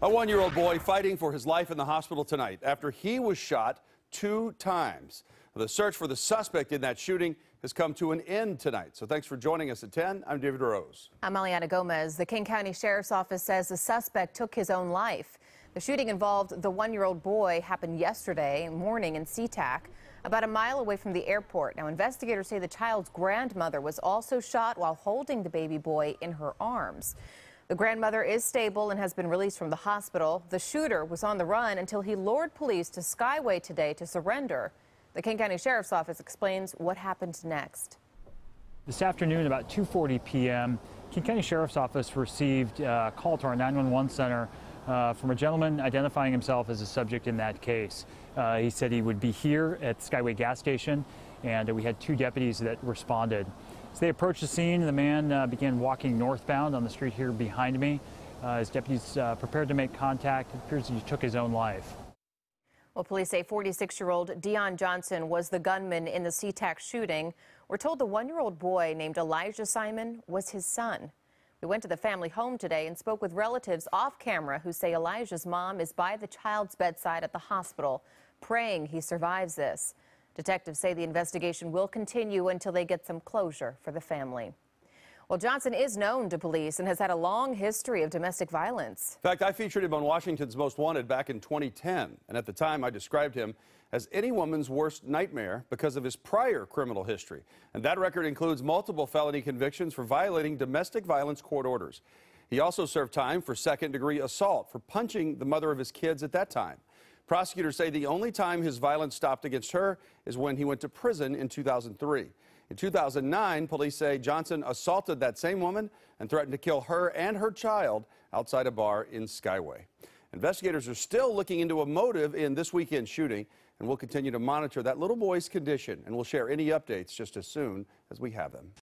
A one-year-old boy fighting for his life in the hospital tonight after he was shot 2 times. The search for the suspect in that shooting has come to an end tonight. So thanks for joining us at 10. I'm David Rose. I'm Eliana Gomez. The King County Sheriff's Office says the suspect took his own life. The shooting involved the one-year-old boy happened yesterday morning in SeaTac, about a mile away from the airport. Now, investigators say the child's grandmother was also shot while holding the baby boy in her arms. The grandmother is stable and has been released from the hospital. The shooter was on the run until he lured police to Skyway today to surrender. The King County Sheriff's Office explains what happened next. This afternoon, about 2:40 p.m., King County Sheriff's Office received a call to our 911 center from a gentleman identifying himself as a subject in that case. He said he would be here at Skyway gas station, and we had 2 deputies that responded. As they approached the scene, the man began walking northbound on the street here behind me. As deputies prepared to make contact, it appears he took his own life. Well, police say 46-year-old Dion Johnson was the gunman in the SeaTac shooting. We're told the one-year-old boy named Elijah Simon was his son. We went to the family home today and spoke with relatives off camera who say Elijah's mom is by the child's bedside at the hospital, praying he survives this. Detectives say the investigation will continue until they get some closure for the family. Well, Johnson is known to police and has had a long history of domestic violence. In fact, I featured him on Washington's Most Wanted back in 2010. And at the time, I described him as any woman's worst nightmare because of his prior criminal history. And that record includes multiple felony convictions for violating domestic violence court orders. He also served time for second-degree assault for punching the mother of his kids at that time. Prosecutors say the only time his violence stopped against her is when he went to prison in 2003. In 2009, police say Johnson assaulted that same woman and threatened to kill her and her child outside a bar in Skyway. Investigators are still looking into a motive in this weekend's shooting, and we'll continue to monitor that little boy's condition, and we'll share any updates just as soon as we have them.